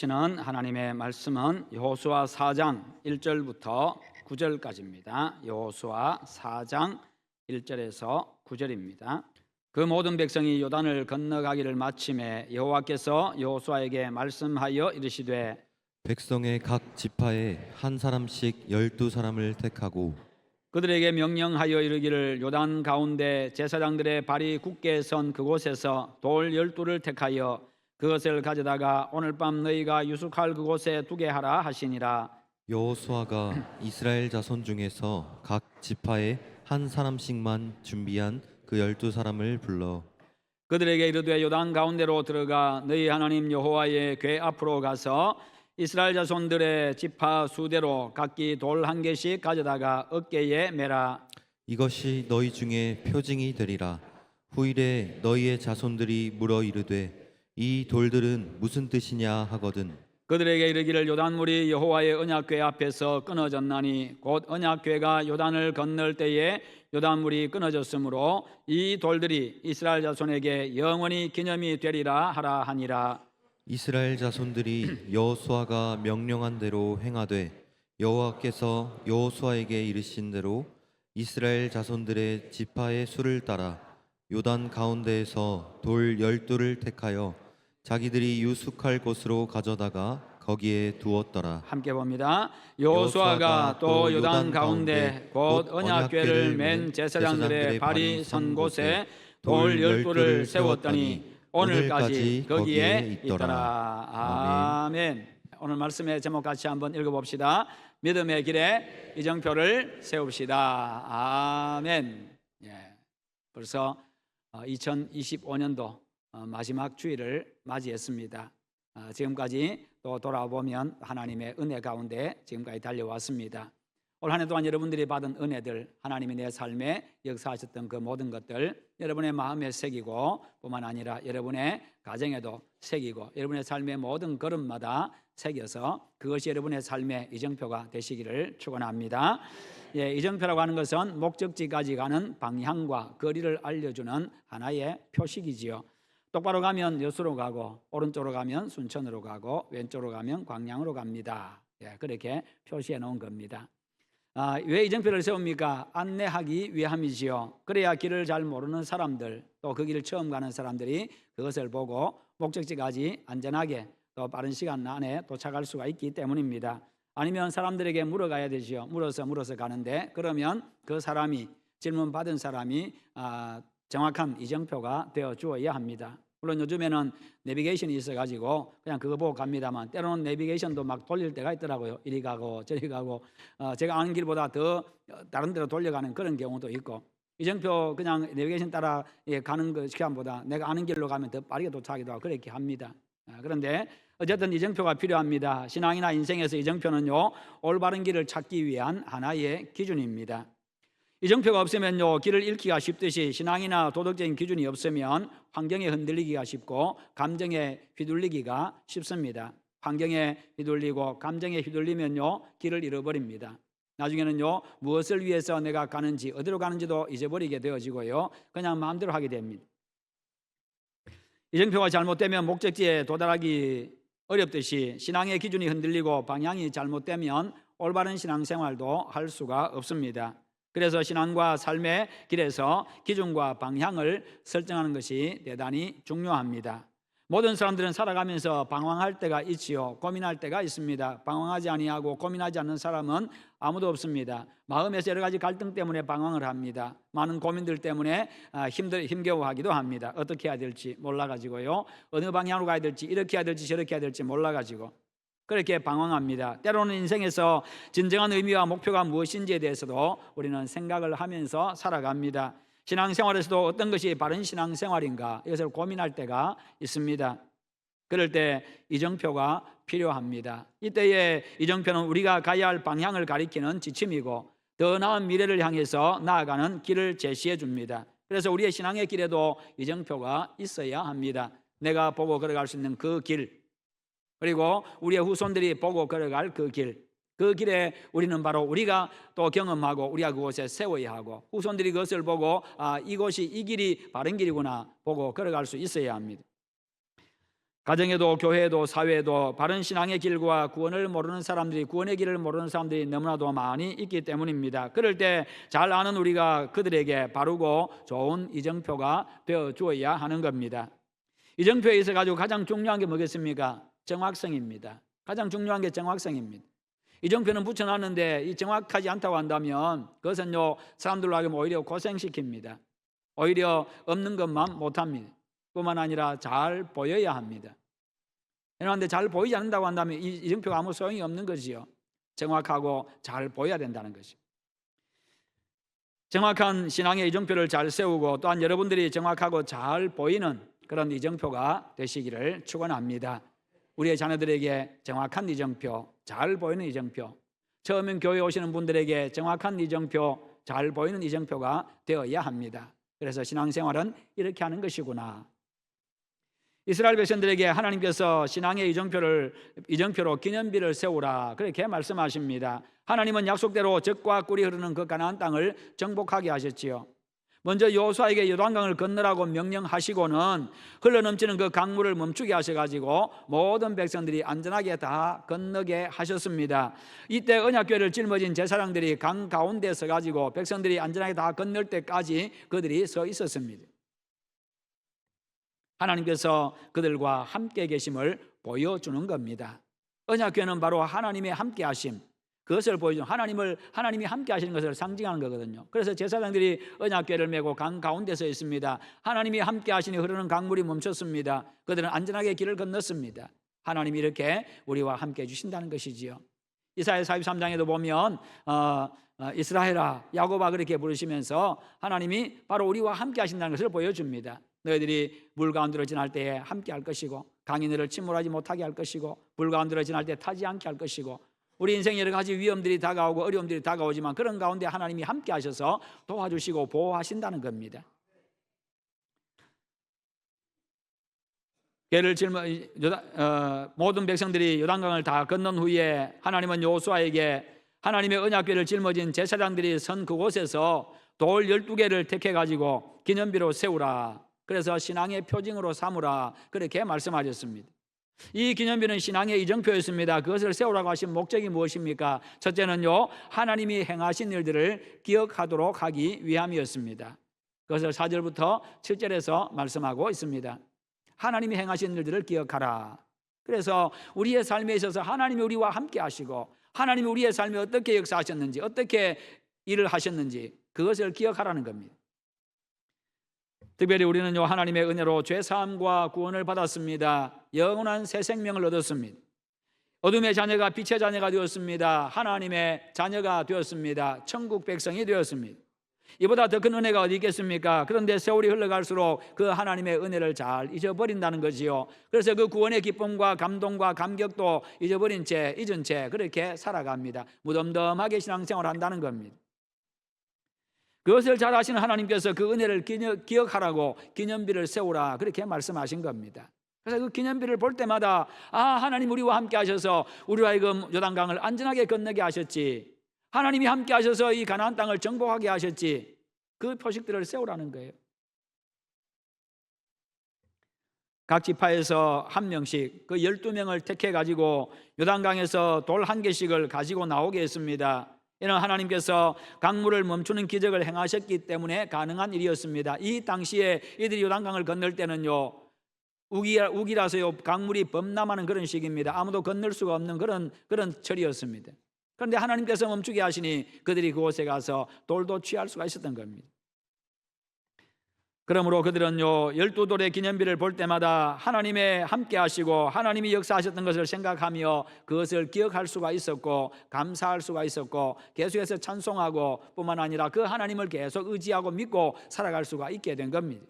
시는 하나님의 말씀은 여호수아 4장 1절부터 9절까지입니다. 여호수아 4장 1절에서 9절입니다. 그 모든 백성이 요단을 건너가기를 마침에 여호와께서 여호수아에게 말씀하여 이르시되 백성의 각 지파에 한 사람씩 12사람을 택하고 그들에게 명령하여 이르기를 요단 가운데 제사장들의 발이 굳게 선 그곳에서 돌 12를 택하여 그것을 가져다가 오늘 밤 너희가 유숙할 그곳에 두게 하라 하시니라. 여호수아가 이스라엘 자손 중에서 각 지파에 한 사람씩만 준비한 그 12사람을 불러 그들에게 이르되 요단 가운데로 들어가 너희 하나님 여호와의 궤 앞으로 가서 이스라엘 자손들의 지파 수대로 각기 돌 한 개씩 가져다가 어깨에 매라. 이것이 너희 중에 표징이 되리라. 후일에 너희의 자손들이 물어 이르되 이 돌들은 무슨 뜻이냐 하거든. 그들에게 이르기를 요단물이 여호와의 언약궤 앞에서 끊어졌나니 곧 언약궤가 요단을 건널 때에 요단물이 끊어졌으므로 이 돌들이 이스라엘 자손에게 영원히 기념이 되리라 하라 하니라. 이스라엘 자손들이 여호수아가 명령한 대로 행하되 여호와께서 여호수아에게 이르신 대로 이스라엘 자손들의 지파의 수를 따라 요단 가운데에서 돌 12를 택하여 자기들이 유숙할 곳으로 가져다가 거기에 두었더라. 함께 봅니다. 여호수아가 또 요단 가운데 곧 언약궤를 맨 제사장들의 발이 선 곳에 돌 12를 세웠더니 오늘까지 거기에 있더라. 아멘. 오늘 말씀의 제목 같이 한번 읽어봅시다. 믿음의 길에 이정표를 세웁시다. 아멘. 벌써 2025년도 마지막 주일을 맞이했습니다. 지금까지 또 돌아보면 하나님의 은혜 가운데 지금까지 달려왔습니다. 올 한 해 동안 여러분들이 받은 은혜들, 하나님이 내 삶에 역사하셨던 그 모든 것들 여러분의 마음에 새기고 뿐만 아니라 여러분의 가정에도 새기고 여러분의 삶의 모든 걸음마다 새겨서 그것이 여러분의 삶의 이정표가 되시기를 축원합니다. 이정표라고 하는 것은 목적지까지 가는 방향과 거리를 알려주는 하나의 표식이지요. 똑바로 가면 여수로 가고 오른쪽으로 가면 순천으로 가고 왼쪽으로 가면 광양으로 갑니다. 그렇게 표시해 놓은 겁니다. 왜 이정표를 세웁니까? 안내하기 위함이지요. 그래야 길을 잘 모르는 사람들 또 그 길을 처음 가는 사람들이 그것을 보고 목적지까지 안전하게 또 빠른 시간 안에 도착할 수가 있기 때문입니다. 아니면 사람들에게 물어가야 되지요. 물어서 가는데 그러면 그 사람이 질문 받은 사람이 정확한 이정표가 되어 주어야 합니다. 물론 요즘에는 내비게이션이 있어가지고 그냥 그거 보고 갑니다만 때로는 내비게이션도 막 돌릴 때가 있더라고요. 이리 가고 저리 가고 제가 아는 길보다 더 다른 데로 돌려가는 그런 경우도 있고 이정표 그냥 내비게이션 따라 가는 그 시간보다 내가 아는 길로 가면 더 빠르게 도착하기도 하고 그렇게 합니다. 그런데 어쨌든 이정표가 필요합니다. 신앙이나 인생에서 이정표는요 올바른 길을 찾기 위한 하나의 기준입니다. 이정표가 없으면요 길을 잃기가 쉽듯이 신앙이나 도덕적인 기준이 없으면 환경에 흔들리기가 쉽고 감정에 휘둘리기가 쉽습니다. 환경에 휘둘리고 감정에 휘둘리면요 길을 잃어버립니다. 나중에는요 무엇을 위해서 내가 가는지 어디로 가는지도 잊어버리게 되어지고요 그냥 마음대로 하게 됩니다. 이정표가 잘못되면 목적지에 도달하기 어렵듯이 신앙의 기준이 흔들리고 방향이 잘못되면 올바른 신앙생활도 할 수가 없습니다. 그래서 신앙과 삶의 길에서 기준과 방향을 설정하는 것이 대단히 중요합니다. 모든 사람들은 살아가면서 방황할 때가 있지요. 고민할 때가 있습니다. 방황하지 아니하고 고민하지 않는 사람은 아무도 없습니다. 마음에서 여러 가지 갈등 때문에 방황을 합니다. 많은 고민들 때문에 힘겨워하기도 합니다. 어떻게 해야 될지 몰라가지고요. 어느 방향으로 가야 될지 이렇게 해야 될지 저렇게 해야 될지 몰라가지고 그렇게 방황합니다. 때로는 인생에서 진정한 의미와 목표가 무엇인지에 대해서도 우리는 생각을 하면서 살아갑니다. 신앙생활에서도 어떤 것이 바른 신앙생활인가 이것을 고민할 때가 있습니다. 그럴 때 이정표가 필요합니다. 이때의 이정표는 우리가 가야 할 방향을 가리키는 지침이고 더 나은 미래를 향해서 나아가는 길을 제시해 줍니다. 그래서 우리의 신앙의 길에도 이정표가 있어야 합니다. 내가 보고 걸어갈 수 있는 그 길 그리고 우리의 후손들이 보고 걸어갈 그 길에 우리는 바로 우리가 또 경험하고 우리가 그곳에 세워야 하고 후손들이 그것을 보고 이곳이 이 길이 바른 길이구나 보고 걸어갈 수 있어야 합니다. 가정에도 교회에도 사회에도 바른 신앙의 길과 구원의 길을 모르는 사람들이 너무나도 많이 있기 때문입니다. 그럴 때 잘 아는 우리가 그들에게 바르고 좋은 이정표가 되어 주어야 하는 겁니다. 이정표에 있어 가지고 가장 중요한 게 뭐겠습니까? 정확성입니다. 가장 중요한 게 정확성입니다. 이정표는 붙여놨는데 이 정확하지 않다고 한다면 그것은요 사람들로 하여금 오히려 고생시킵니다. 오히려 없는 것만 못합니다. 뿐만 아니라 잘 보여야 합니다. 그런데 잘 보이지 않는다고 한다면 이 이정표가 아무 소용이 없는 것이요. 정확하고 잘 보여야 된다는 것이죠. 정확한 신앙의 이정표를 잘 세우고 또한 여러분들이 정확하고 잘 보이는 그런 이정표가 되시기를 축원합니다. 우리의 자녀들에게 정확한 이정표, 잘 보이는 이정표, 처음 교회 오시는 분들에게 정확한 이정표, 잘 보이는 이정표가 되어야 합니다. 그래서 신앙생활은 이렇게 하는 것이구나. 이스라엘 백성들에게 하나님께서 신앙의 이정표로 기념비를 세우라 그렇게 말씀하십니다. 하나님은 약속대로 젖과 꿀이 흐르는 그 가나안 땅을 정복하게 하셨지요. 먼저 여호수아에게 요단강을 건너라고 명령하시고는 흘러넘치는 그 강물을 멈추게 하셔가지고 모든 백성들이 안전하게 다 건너게 하셨습니다. 이때 언약궤를 짊어진 제사장들이 강 가운데 서가지고 백성들이 안전하게 다 건널 때까지 그들이 서 있었습니다. 하나님께서 그들과 함께 계심을 보여주는 겁니다. 언약궤는 바로 하나님의 함께 하심, 그것을 보여주는 하나님이 함께 하시는 것을 상징하는 거거든요. 그래서 제사장들이 언약궤를 메고 강 가운데 서 있습니다. 하나님이 함께 하시니 흐르는 강물이 멈췄습니다. 그들은 안전하게 길을 건넜습니다. 하나님이 이렇게 우리와 함께 해주신다는 것이지요. 이사야 43장에도 보면 이스라엘아 야곱아 그렇게 부르시면서 하나님이 바로 우리와 함께 하신다는 것을 보여줍니다. 너희들이 물 가운데로 지날 때에 함께 할 것이고 강이 너를 침몰하지 못하게 할 것이고 물 가운데로 지날 때 타지 않게 할 것이고 우리 인생에 여러 가지 위험들이 다가오고 어려움들이 다가오지만 그런 가운데 하나님이 함께 하셔서 도와주시고 보호하신다는 겁니다. 모든 백성들이 요단강을 다 건넌 후에 하나님은 여호수아에게 하나님의 언약궤를 짊어진 제사장들이 선 그곳에서 돌 12개를 택해가지고 기념비로 세우라. 그래서 신앙의 표징으로 삼으라. 그렇게 말씀하셨습니다. 이 기념비는 신앙의 이정표였습니다. 그것을 세우라고 하신 목적이 무엇입니까? 첫째는요, 하나님이 행하신 일들을 기억하도록 하기 위함이었습니다. 그것을 4절부터 7절에서 말씀하고 있습니다. 하나님이 행하신 일들을 기억하라. 그래서 우리의 삶에 있어서 하나님이 우리와 함께 하시고 하나님이 우리의 삶에 어떻게 역사하셨는지 어떻게 일을 하셨는지 그것을 기억하라는 겁니다. 특별히 우리는요 하나님의 은혜로 죄사함과 구원을 받았습니다. 영원한 새 생명을 얻었습니다. 어둠의 자녀가 빛의 자녀가 되었습니다. 하나님의 자녀가 되었습니다. 천국 백성이 되었습니다. 이보다 더 큰 은혜가 어디 있겠습니까? 그런데 세월이 흘러갈수록 그 하나님의 은혜를 잘 잊어버린다는 거지요. 그래서 그 구원의 기쁨과 감동과 감격도 잊은 채 그렇게 살아갑니다. 무덤덤하게 신앙생활을 한다는 겁니다. 그것을 잘 아시는 하나님께서 그 은혜를 기억하라고 기념비를 세우라 그렇게 말씀하신 겁니다. 그래서 그 기념비를 볼 때마다 하나님 우리와 함께 하셔서 우리와 하여금 요단강을 안전하게 건너게 하셨지, 하나님이 함께 하셔서 이 가나안 땅을 정복하게 하셨지, 그 표식들을 세우라는 거예요. 각 지파에서 한 명씩 그 12명을 택해 가지고 요단강에서 돌 한 개씩을 가지고 나오게 했습니다. 이는 하나님께서 강물을 멈추는 기적을 행하셨기 때문에 가능한 일이었습니다. 이 당시에 이들이 요단강을 건널 때는요 우기라서요 강물이 범람하는 그런 시기입니다. 아무도 건널 수가 없는 그런 철이었습니다. 그런데 하나님께서 멈추게 하시니 그들이 그곳에 가서 돌도 취할 수가 있었던 겁니다. 그러므로 그들은요 12돌의 기념비를 볼 때마다 하나님의 함께 하시고 하나님이 역사하셨던 것을 생각하며 그것을 기억할 수가 있었고 감사할 수가 있었고 계속해서 찬송하고 뿐만 아니라 그 하나님을 계속 의지하고 믿고 살아갈 수가 있게 된 겁니다.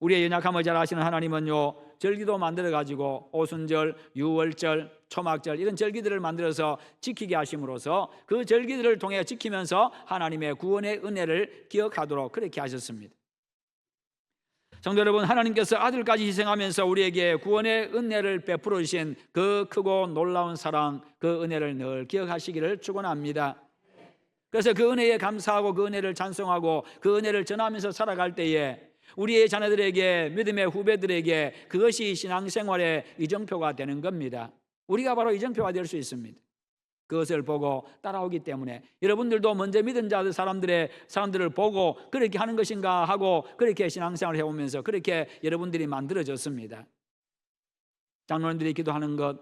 우리의 연약함을 잘 아시는 하나님은요 절기도 만들어 가지고 오순절, 유월절, 초막절 이런 절기들을 만들어서 지키게 하심으로써 그 절기들을 통해 지키면서 하나님의 구원의 은혜를 기억하도록 그렇게 하셨습니다. 성도 여러분, 하나님께서 아들까지 희생하면서 우리에게 구원의 은혜를 베풀어 주신 그 크고 놀라운 사랑, 그 은혜를 늘 기억하시기를 축원합니다. 그래서 그 은혜에 감사하고 그 은혜를 찬송하고 그 은혜를 전하면서 살아갈 때에 우리의 자녀들에게, 믿음의 후배들에게 그것이 신앙생활의 이정표가 되는 겁니다. 우리가 바로 이정표가 될 수 있습니다. 그것을 보고 따라오기 때문에 여러분들도 먼저 믿은 자들 사람들을 보고 그렇게 하는 것인가 하고 그렇게 신앙생활을 해오면서 그렇게 여러분들이 만들어졌습니다. 장로님들이 기도하는 것,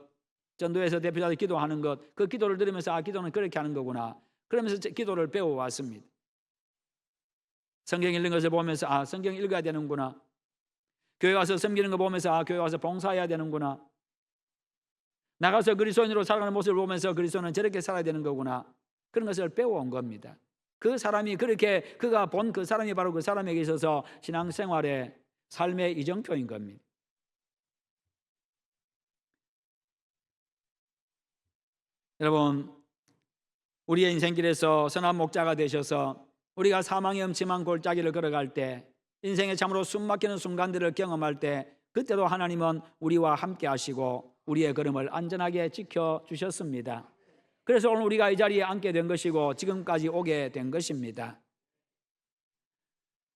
전도에서 대표자들이 기도하는 것, 그 기도를 들으면서 기도는 그렇게 하는 거구나, 그러면서 기도를 배워왔습니다. 성경 읽는 것을 보면서 성경 읽어야 되는구나, 교회 와서 섬기는 거 보면서 교회 와서 봉사해야 되는구나, 나가서 그리스도인으로 살아가는 모습을 보면서 그리스도는 저렇게 살아야 되는 거구나, 그런 것을 배워온 겁니다. 그 사람이 그렇게 그가 본 그 사람이 바로 그 사람에게 있어서 신앙생활의 삶의 이정표인 겁니다. 여러분, 우리의 인생길에서 선한 목자가 되셔서 우리가 사망의 음침한 골짜기를 걸어갈 때, 인생에 참으로 숨막히는 순간들을 경험할 때, 그때도 하나님은 우리와 함께 하시고 우리의 걸음을 안전하게 지켜주셨습니다. 그래서 오늘 우리가 이 자리에 앉게 된 것이고 지금까지 오게 된 것입니다.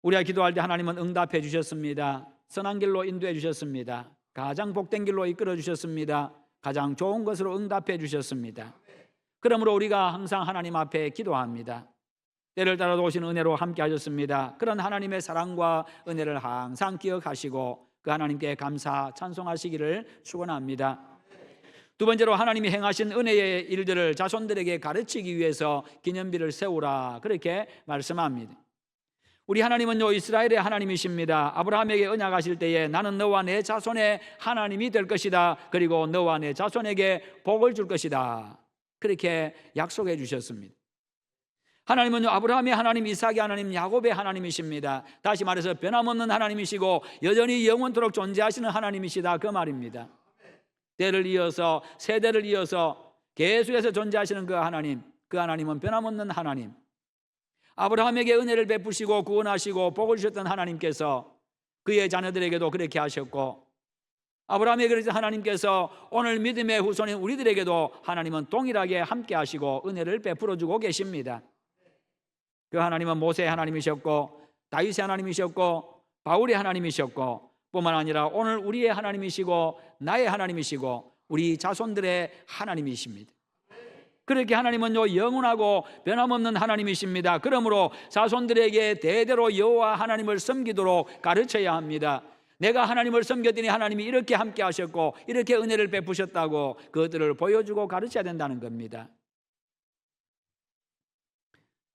우리가 기도할 때 하나님은 응답해 주셨습니다. 선한 길로 인도해 주셨습니다. 가장 복된 길로 이끌어 주셨습니다. 가장 좋은 것으로 응답해 주셨습니다. 그러므로 우리가 항상 하나님 앞에 기도합니다. 때를 따라 오신 은혜로 함께 하셨습니다. 그런 하나님의 사랑과 은혜를 항상 기억하시고 그 하나님께 감사 찬송하시기를 축원합니다. 두 번째로 하나님이 행하신 은혜의 일들을 자손들에게 가르치기 위해서 기념비를 세우라, 그렇게 말씀합니다. 우리 하나님은요 이스라엘의 하나님이십니다. 아브라함에게 언약하실 때에 나는 너와 내 자손의 하나님이 될 것이다, 그리고 너와 내 자손에게 복을 줄 것이다, 그렇게 약속해 주셨습니다. 하나님은요 아브라함의 하나님, 이삭의 하나님, 야곱의 하나님이십니다. 다시 말해서 변함없는 하나님이시고 여전히 영원토록 존재하시는 하나님이시다, 그 말입니다. 때를 이어서 세대를 이어서 계속해서 존재하시는 그 하나님은 변함없는 하나님. 아브라함에게 은혜를 베푸시고 구원하시고 복을 주셨던 하나님께서 그의 자녀들에게도 그렇게 하셨고, 아브라함에게 그러신 하나님께서 오늘 믿음의 후손인 우리들에게도 하나님은 동일하게 함께 하시고 은혜를 베풀어 주고 계십니다. 그 하나님은 모세의 하나님이셨고 다윗의 하나님이셨고 바울의 하나님이셨고 뿐만 아니라 오늘 우리의 하나님이시고 나의 하나님이시고 우리 자손들의 하나님이십니다. 그렇게 하나님은요 영원하고 변함없는 하나님이십니다. 그러므로 자손들에게 대대로 여호와 하나님을 섬기도록 가르쳐야 합니다. 내가 하나님을 섬겼더니 하나님이 이렇게 함께 하셨고 이렇게 은혜를 베푸셨다고 그것들을 보여주고 가르쳐야 된다는 겁니다.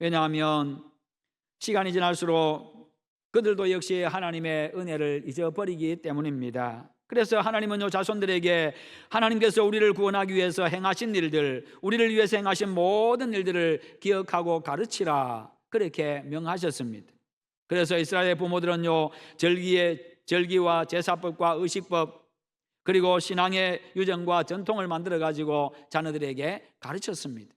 왜냐하면 시간이 지날수록 그들도 역시 하나님의 은혜를 잊어버리기 때문입니다. 그래서 하나님은요 자손들에게 하나님께서 우리를 구원하기 위해서 행하신 일들, 우리를 위해서 행하신 모든 일들을 기억하고 가르치라, 그렇게 명하셨습니다. 그래서 이스라엘 부모들은요 절기와 제사법과 의식법 그리고 신앙의 유정과 전통을 만들어 가지고 자녀들에게 가르쳤습니다.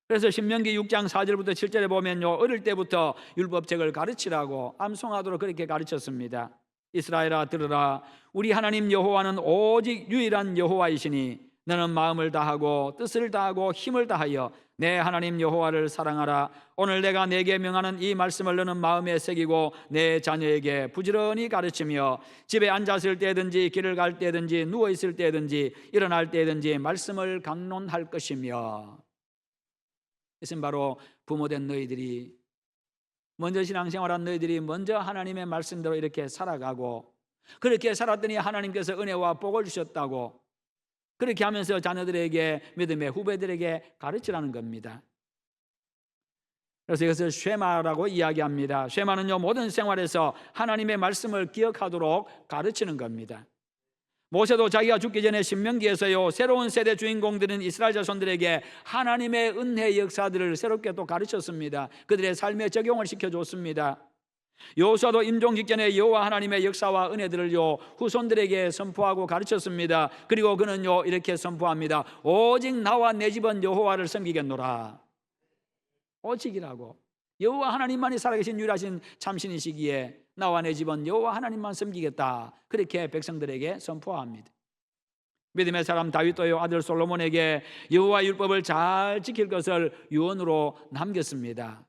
그래서 신명기 6장 4절부터 7절에 보면요 어릴 때부터 율법책을 가르치라고 암송하도록 그렇게 가르쳤습니다. 이스라엘아 들으라, 우리 하나님 여호와는 오직 유일한 여호와이시니 너는 마음을 다하고 뜻을 다하고 힘을 다하여 내 하나님 여호와를 사랑하라. 오늘 내가 내게 명하는 이 말씀을 너는 마음에 새기고 내 자녀에게 부지런히 가르치며 집에 앉았을 때든지 길을 갈 때든지 누워 있을 때든지 일어날 때든지 말씀을 강론할 것이며. 이것은 바로 부모된 너희들이, 먼저 신앙생활한 너희들이 먼저 하나님의 말씀대로 이렇게 살아가고 그렇게 살았더니 하나님께서 은혜와 복을 주셨다고 그렇게 하면서 자녀들에게, 믿음의 후배들에게 가르치라는 겁니다. 그래서 이것을 쉐마라고 이야기합니다. 쉐마는요 모든 생활에서 하나님의 말씀을 기억하도록 가르치는 겁니다. 모세도 자기가 죽기 전에 신명기에서요 새로운 세대 주인공들인 이스라엘 자손들에게 하나님의 은혜의 역사들을 새롭게 또 가르쳤습니다. 그들의 삶에 적용을 시켜줬습니다. 여호수아도 임종 직전에 여호와 하나님의 역사와 은혜들을요 후손들에게 선포하고 가르쳤습니다. 그리고 그는요 이렇게 선포합니다. 오직 나와 내 집은 여호와를 섬기겠노라. 오직이라고, 여호와 하나님만이 살아계신 유일하신 참신이시기에 나와 내 집은 여호와 하나님만 섬기겠다, 그렇게 백성들에게 선포합니다. 믿음의 사람 다윗도요 아들 솔로몬에게 여호와 율법을 잘 지킬 것을 유언으로 남겼습니다.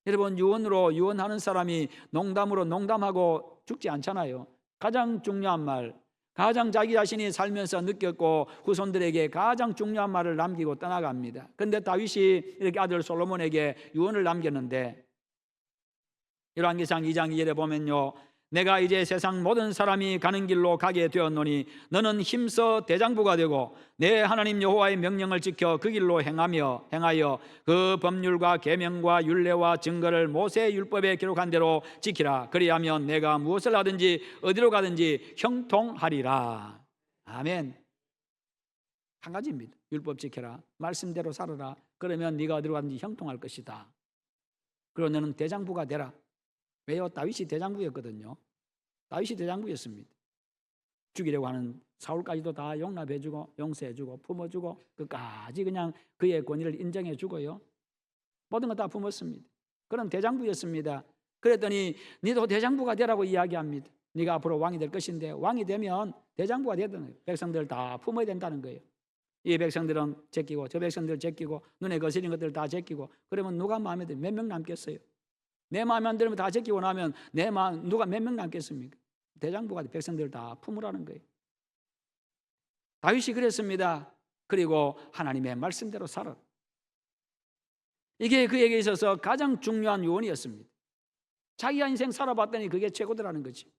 여러분, 유언으로 유언하는 사람이 농담으로 농담하고 죽지 않잖아요. 가장 중요한 말, 가장 자기 자신이 살면서 느꼈고 후손들에게 가장 중요한 말을 남기고 떠나갑니다. 그런데 다윗이 이렇게 아들 솔로몬에게 유언을 남겼는데, 열왕기상 2장 2절에 보면요, 내가 이제 세상 모든 사람이 가는 길로 가게 되었노니 너는 힘써 대장부가 되고 내 하나님 여호와의 명령을 지켜 그 길로 행하여 그 법률과 계명과 율례와 증거를 모세의 율법에 기록한 대로 지키라. 그리하면 내가 무엇을 하든지 어디로 가든지 형통하리라. 아멘. 한 가지입니다. 율법 지켜라, 말씀대로 살아라. 그러면 네가 어디로 가든지 형통할 것이다. 그리고 너는 대장부가 되라. 왜요? 다윗이 대장부였거든요. 다윗이 대장부였습니다. 죽이려고 하는 사울까지도 다 용납해주고 용서해주고 품어주고 끝까지 그냥 그의 권위를 인정해주고요, 모든 거 다 품었습니다. 그런 대장부였습니다. 그랬더니 너도 대장부가 되라고 이야기합니다. 네가 앞으로 왕이 될 것인데, 왕이 되면 대장부가 되던 거예요. 백성들 다 품어야 된다는 거예요. 이 백성들은 제끼고 저 백성들 제끼고 눈에 거슬린 것들 다 제끼고, 그러면 누가 마음에 들면 몇 명 남겠어요? 내 마음에 안 들면 다 제끼고 나면 내 마음 누가 몇 명 남겠습니까? 대장부가 백성들 다 품으라는 거예요. 다윗이 그랬습니다. 그리고 하나님의 말씀대로 살아. 이게 그에게 있어서 가장 중요한 요원이었습니다. 자기가 인생 살아봤더니 그게 최고더라는 거지.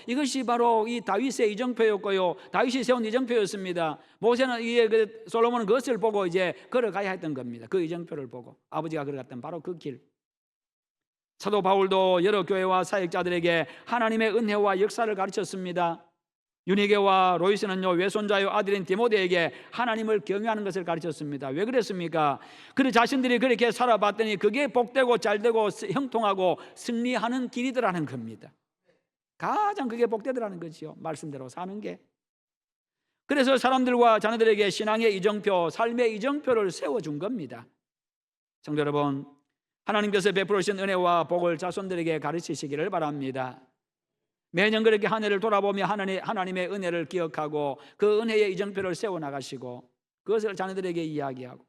이것이 바로 이 다윗의 이정표였고요, 다윗이 세운 이정표였습니다. 모세는 솔로몬은 그것을 보고 이제 걸어가야 했던 겁니다. 그 이정표를 보고 아버지가 걸어갔던 바로 그 길. 사도 바울도 여러 교회와 사역자들에게 하나님의 은혜와 역사를 가르쳤습니다. 유니게와 로이스는요, 외손자요 아들인 디모데에게 하나님을 경외하는 것을 가르쳤습니다. 왜 그랬습니까? 그들 자신들이 그렇게 살아봤더니 그게 복되고 잘되고 형통하고 승리하는 길이더라는 겁니다. 가장 그게 복되더라는 거지요, 말씀대로 사는 게. 그래서 사람들과 자녀들에게 신앙의 이정표, 삶의 이정표를 세워준 겁니다. 성도 여러분, 하나님께서 베풀으신 은혜와 복을 자손들에게 가르치시기를 바랍니다. 매년 그렇게 한 해를 돌아보며 하나님의 은혜를 기억하고 그 은혜의 이정표를 세워나가시고 그것을 자녀들에게 이야기하고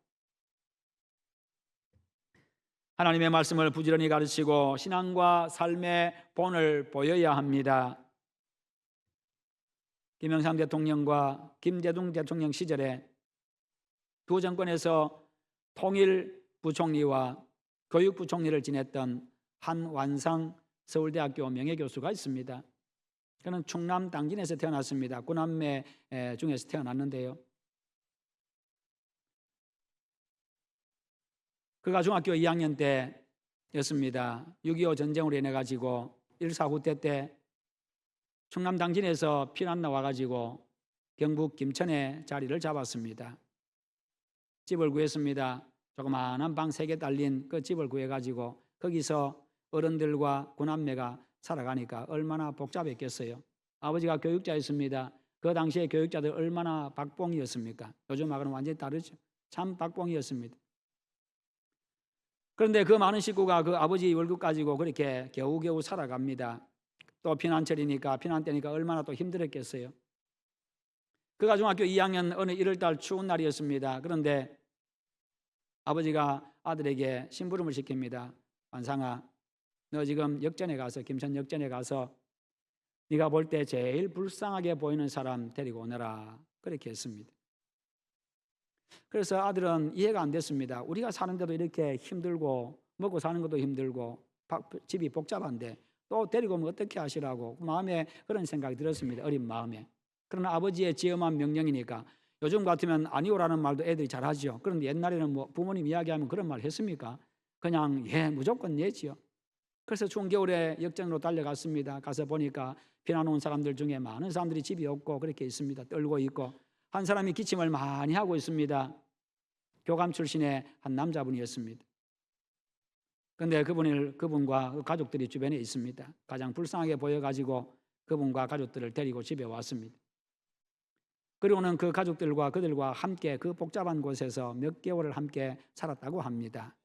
하나님의 말씀을 부지런히 가르치고 신앙과 삶의 본을 보여야 합니다. 김영삼 대통령과 김대중 대통령 시절에 두 정권에서 통일 부총리와 교육부총리를 지냈던 한완상 서울대학교 명예교수가 있습니다. 그는 충남 당진에서 태어났습니다. 구남매 중에서 태어났는데요, 그가 중학교 2학년 때였습니다. 6.25 전쟁으로 인해 가지고 1.4 후퇴 때 충남 당진에서 피난 나와가지고 경북 김천에 자리를 잡았습니다. 집을 구했습니다. 조그마한 방 3개 딸린 그 집을 구해가지고 거기서 어른들과 구남매가 살아가니까 얼마나 복잡했겠어요. 아버지가 교육자였습니다. 그 당시에 교육자들 얼마나 박봉이었습니까? 요즘하고는 완전히 다르죠. 참 박봉이었습니다. 그런데 그 많은 식구가 그 아버지 월급 가지고 그렇게 겨우겨우 살아갑니다. 또 피난철이니까, 피난 때니까 얼마나 또 힘들었겠어요. 그가 중학교 2학년 어느 1월달 추운 날이었습니다. 그런데 아버지가 아들에게 심부름을 시킵니다. 완상아, 너 지금 역전에 가서, 김천 역전에 가서 네가 볼 때 제일 불쌍하게 보이는 사람 데리고 오너라. 그렇게 했습니다. 그래서 아들은 이해가 안 됐습니다. 우리가 사는데도 이렇게 힘들고 먹고 사는 것도 힘들고 집이 복잡한데 또 데리고 오면 어떻게 하시라고 마음에 그런 생각이 들었습니다. 어린 마음에. 그러나 아버지의 지엄한 명령이니까 요즘 같으면 아니오라는 말도 애들이 잘하죠. 그런데 옛날에는 뭐 부모님 이야기하면 그런 말 했습니까? 그냥 무조건 예지요. 그래서 추운 겨울에 역전으로 달려갔습니다. 가서 보니까 피난 온 사람들 중에 많은 사람들이 집이 없고 그렇게 있습니다. 떨고 있고 한 사람이 기침을 많이 하고 있습니다. 교감 출신의 한 남자분이었습니다. 그런데 그분과 그 가족들이 주변에 있습니다. 가장 불쌍하게 보여가지고 그분과 가족들을 데리고 집에 왔습니다. 그리고는 그 가족들과 그들과 함께 그 복잡한 곳에서 몇 개월을 함께 살았다고 합니다.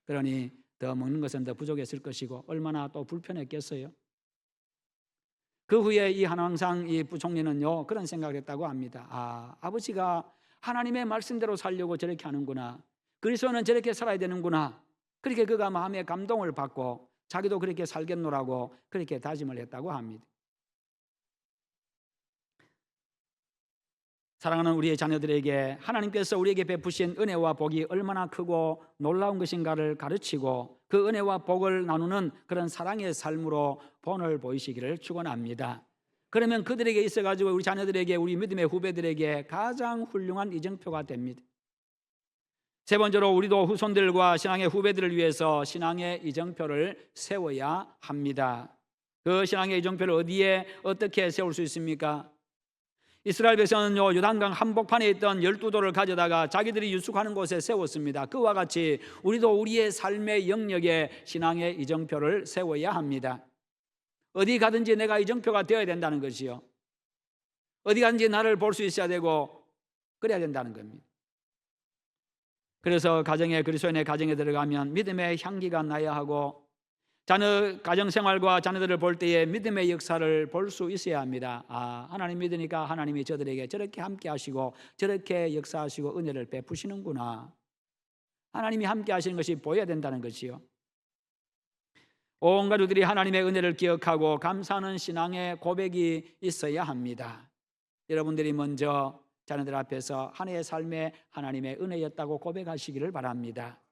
그러니 더 먹는 것은 더 부족했을 것이고 얼마나 또 불편했겠어요. 그 후에 이 한왕상 이 부총리는요 그런 생각을 했다고 합니다. 아버지가 하나님의 말씀대로 살려고 저렇게 하는구나. 그리스도는 저렇게 살아야 되는구나. 그렇게 그가 마음에 감동을 받고 자기도 그렇게 살겠노라고 그렇게 다짐을 했다고 합니다. 사랑하는 우리의 자녀들에게 하나님께서 우리에게 베푸신 은혜와 복이 얼마나 크고 놀라운 것인가를 가르치고 그 은혜와 복을 나누는 그런 사랑의 삶으로 본을 보이시기를 축원합니다. 그러면 그들에게 있어가지고 우리 자녀들에게, 우리 믿음의 후배들에게 가장 훌륭한 이정표가 됩니다. 세 번째로 우리도 후손들과 신앙의 후배들을 위해서 신앙의 이정표를 세워야 합니다. 그 신앙의 이정표를 어디에 어떻게 세울 수 있습니까? 이스라엘 백성은요, 요단강 한복판에 있던 12돌을 가져다가 자기들이 유숙하는 곳에 세웠습니다. 그와 같이 우리도 우리의 삶의 영역에 신앙의 이정표를 세워야 합니다. 어디 가든지 내가 이정표가 되어야 된다는 것이요, 어디 가든지 나를 볼 수 있어야 되고 그래야 된다는 겁니다. 그래서 그리스도인의 가정에 들어가면 믿음의 향기가 나야 하고, 가정생활과 자녀들을 볼 때에 믿음의 역사를 볼 수 있어야 합니다. 하나님 믿으니까 하나님이 저들에게 저렇게 함께 하시고 저렇게 역사하시고 은혜를 베푸시는구나. 하나님이 함께 하시는 것이 보여야 된다는 것이요, 온 가족들이 하나님의 은혜를 기억하고 감사하는 신앙의 고백이 있어야 합니다. 여러분들이 먼저 자녀들 앞에서 한 해의 삶에 하나님의 은혜였다고 고백하시기를 바랍니다.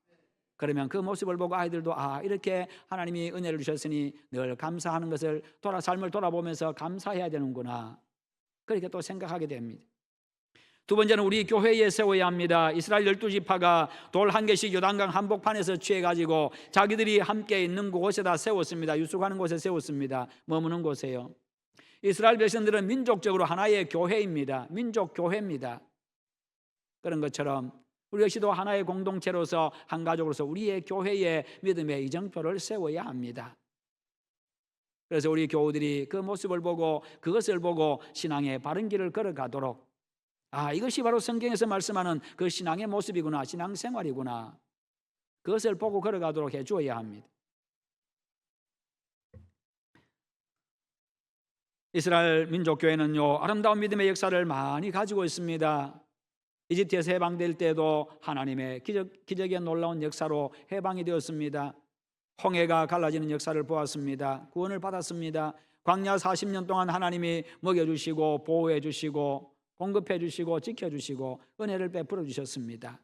그러면 그 모습을 보고 아이들도 이렇게 하나님이 은혜를 주셨으니 늘 감사하는 것을 삶을 돌아보면서 감사해야 되는구나, 그렇게 또 생각하게 됩니다. 두 번째는 우리 교회에 세워야 합니다. 이스라엘 12지파가 돌 한 개씩 요단강 한복판에서 취해가지고 자기들이 함께 있는 곳에다 세웠습니다. 유숙하는 곳에 세웠습니다. 머무는 곳에요. 이스라엘 백성들은 민족적으로 하나의 교회입니다. 민족 교회입니다. 그런 것처럼 우리 역시도 하나의 공동체로서 한 가족으로서 우리의 교회에 믿음의 이정표를 세워야 합니다. 그래서 우리 교우들이 그 모습을 보고 그것을 보고 신앙의 바른 길을 걸어가도록, 이것이 바로 성경에서 말씀하는 그 신앙의 모습이구나, 신앙생활이구나, 그것을 보고 걸어가도록 해주어야 합니다. 이스라엘 민족교회는요, 아름다운 믿음의 역사를 많이 가지고 있습니다. 이집트에서 해방될 때도 하나님의 기적의 놀라운 역사로 해방이 되었습니다. 홍해가 갈라지는 역사를 보았습니다. 구원을 받았습니다. 광야 40년 동안 하나님이 먹여주시고 보호해 주시고 공급해 주시고 지켜주시고 은혜를 베풀어 주셨습니다.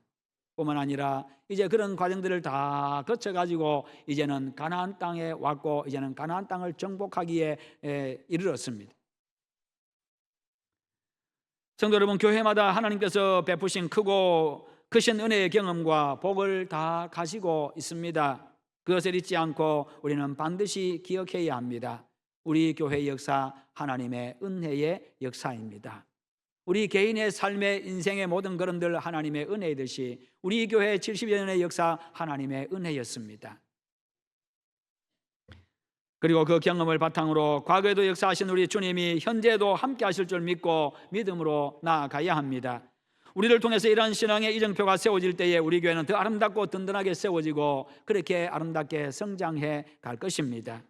뿐만 아니라 이제 그런 과정들을 다 거쳐가지고 이제는 가나안 땅에 왔고, 이제는 가나안 땅을 정복하기에 이르렀습니다. 성도 여러분, 교회마다 하나님께서 베푸신 크신 은혜의 경험과 복을 다 가지고 있습니다. 그것을 잊지 않고 우리는 반드시 기억해야 합니다. 우리 교회의 역사, 하나님의 은혜의 역사입니다. 우리 개인의 삶의 인생의 모든 걸음들 하나님의 은혜이듯이 우리 교회 70여 년의 역사 하나님의 은혜였습니다. 그리고 그 경험을 바탕으로 과거에도 역사하신 우리 주님이 현재도 함께 하실 줄 믿고 믿음으로 나아가야 합니다. 우리를 통해서 이런 신앙의 이정표가 세워질 때에 우리 교회는 더 아름답고 든든하게 세워지고 그렇게 아름답게 성장해 갈 것입니다.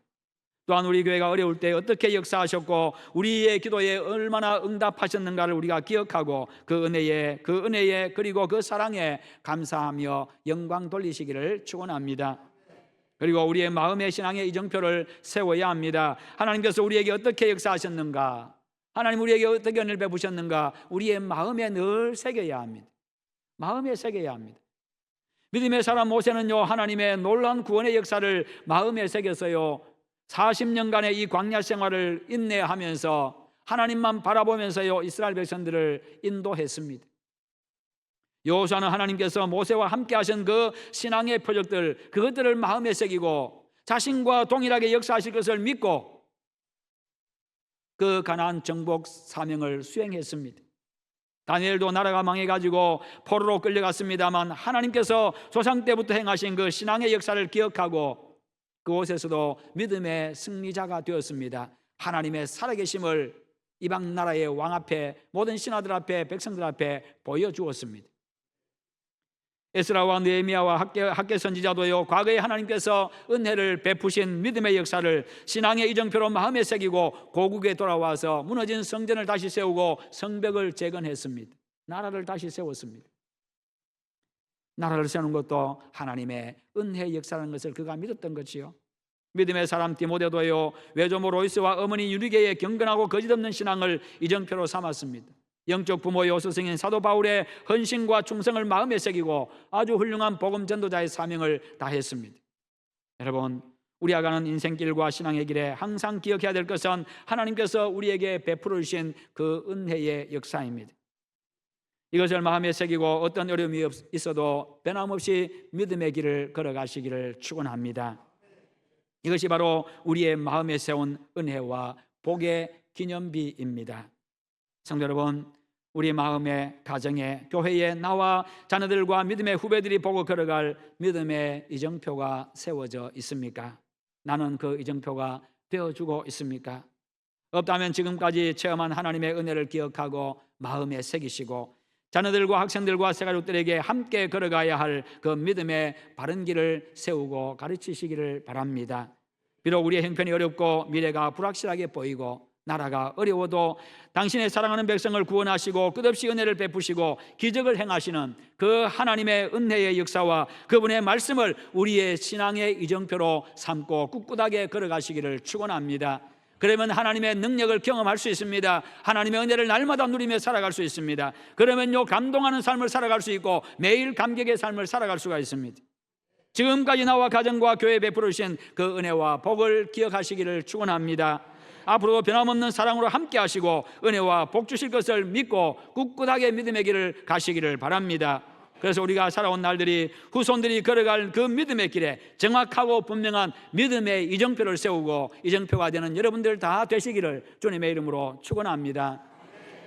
또한 우리 교회가 어려울 때 어떻게 역사하셨고 우리의 기도에 얼마나 응답하셨는가를 우리가 기억하고 그 은혜에 그리고 그 사랑에 감사하며 영광 돌리시기를 축원합니다. 그리고 우리의 마음의 신앙의 이정표를 세워야 합니다. 하나님께서 우리에게 어떻게 역사하셨는가, 하나님 우리에게 어떻게 은혜를 베푸셨는가 우리의 마음에 늘 새겨야 합니다. 마음에 새겨야 합니다. 믿음의 사람 모세는요, 하나님의 놀라운 구원의 역사를 마음에 새겨서요 40년간의 이 광야 생활을 인내하면서 하나님만 바라보면서요 이스라엘 백성들을 인도했습니다. 여호수아는 하나님께서 모세와 함께 하신 그 신앙의 표적들, 그것들을 마음에 새기고 자신과 동일하게 역사하실 것을 믿고 그 가나안 정복 사명을 수행했습니다. 다니엘도 나라가 망해가지고 포로로 끌려갔습니다만 하나님께서 조상 때부터 행하신 그 신앙의 역사를 기억하고 그곳에서도 믿음의 승리자가 되었습니다. 하나님의 살아계심을 이방 나라의 왕 앞에, 모든 신하들 앞에, 백성들 앞에 보여주었습니다. 에스라와 느헤미야와 학개 선지자도요 과거에 하나님께서 은혜를 베푸신 믿음의 역사를 신앙의 이정표로 마음에 새기고 고국에 돌아와서 무너진 성전을 다시 세우고 성벽을 재건했습니다. 나라를 다시 세웠습니다. 나라를 세우는 것도 하나님의 은혜의 역사라는 것을 그가 믿었던 것이요. 믿음의 사람 디모데도요, 외조모 로이스와 어머니 유리게의 경건하고 거짓없는 신앙을 이정표로 삼았습니다. 영적 부모요 스승인 사도 바울의 헌신과 충성을 마음에 새기고 아주 훌륭한 복음 전도자의 사명을 다했습니다. 여러분, 우리가 가는 인생길과 신앙의 길에 항상 기억해야 될 것은 하나님께서 우리에게 베풀어 주신 그 은혜의 역사입니다. 이것을 마음에 새기고 어떤 어려움이 있어도 변함없이 믿음의 길을 걸어가시기를 축원합니다. 이것이 바로 우리의 마음에 세운 은혜와 복의 기념비입니다. 성도 여러분, 우리 마음의 가정에 교회에 나와 자녀들과 믿음의 후배들이 보고 걸어갈 믿음의 이정표가 세워져 있습니까? 나는 그 이정표가 되어주고 있습니까? 없다면 지금까지 체험한 하나님의 은혜를 기억하고 마음에 새기시고 자녀들과 학생들과 새가족들에게 함께 걸어가야 할 그 믿음의 바른 길을 세우고 가르치시기를 바랍니다. 비록 우리의 형편이 어렵고 미래가 불확실하게 보이고 나라가 어려워도 당신의 사랑하는 백성을 구원하시고 끝없이 은혜를 베푸시고 기적을 행하시는 그 하나님의 은혜의 역사와 그분의 말씀을 우리의 신앙의 이정표로 삼고 꿋꿋하게 걸어가시기를 축원합니다. 그러면 하나님의 능력을 경험할 수 있습니다. 하나님의 은혜를 날마다 누리며 살아갈 수 있습니다. 그러면요, 감동하는 삶을 살아갈 수 있고 매일 감격의 삶을 살아갈 수가 있습니다. 지금까지 나와 가정과 교회에 베풀어 주신 그 은혜와 복을 기억하시기를 축원합니다. 앞으로도 변함없는 사랑으로 함께 하시고 은혜와 복 주실 것을 믿고 꿋꿋하게 믿음의 길을 가시기를 바랍니다. 그래서 우리가 살아온 날들이 후손들이 걸어갈 그 믿음의 길에 정확하고 분명한 믿음의 이정표를 세우고 이정표가 되는 여러분들 다 되시기를 주님의 이름으로 축원합니다.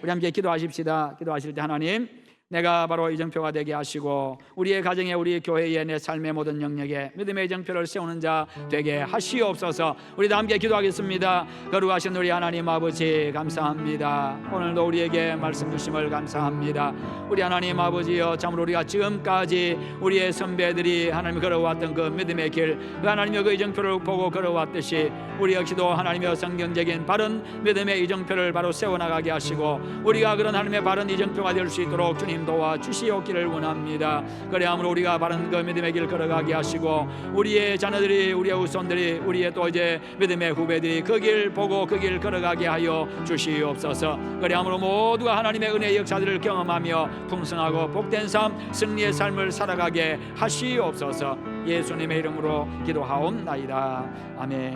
우리 함께 기도하십시다. 기도하실 때 하나님, 내가 바로 이정표가 되게 하시고 우리의 가정에 우리 교회에 내 삶의 모든 영역에 믿음의 이정표를 세우는 자 되게 하시옵소서. 우리 다 함께 기도하겠습니다. 거룩하신 우리 하나님 아버지 감사합니다. 오늘도 우리에게 말씀 주심을 감사합니다. 우리 하나님 아버지여, 참으로 우리가 지금까지 우리의 선배들이 하나님 걸어왔던 그 믿음의 길, 그 하나님의 그 이정표를 보고 걸어왔듯이 우리 역시도 하나님의 성경적인 바른 믿음의 이정표를 바로 세워나가게 하시고 우리가 그런 하나님의 바른 이정표가 될 수 있도록 주님 도와 주시옵기를 원합니다. 그래야므로 우리가 바른 그 믿음의 길 걸어가게 하시고 우리의 자녀들이, 우리의 후손들이, 우리의 또 이제 믿음의 후배들이 그 길 보고 그 길 걸어가게 하여 주시옵소서. 그래야므로 모두가 하나님의 은혜의 역사들을 경험하며 풍성하고 복된 삶, 승리의 삶을 살아가게 하시옵소서. 예수님의 이름으로 기도하옵나이다. 아멘.